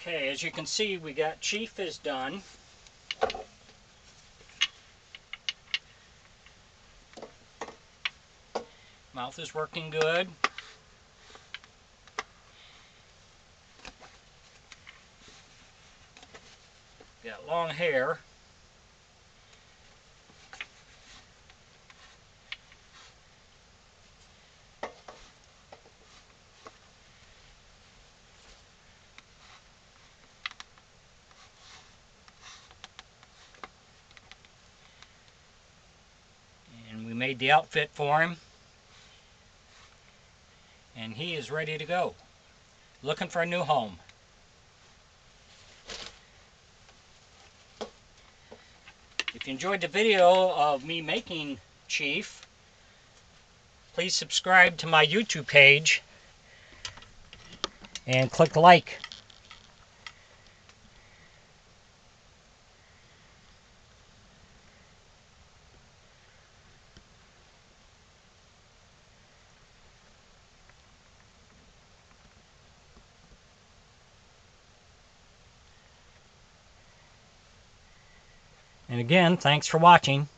Okay, as you can see, we got Chief is done. Mouth is working good. Got long hair. And we made the outfit for him. And he is ready to go. Looking for a new home. If you enjoyed the video of me making Chief, please subscribe to my YouTube page and click like. And again, thanks for watching.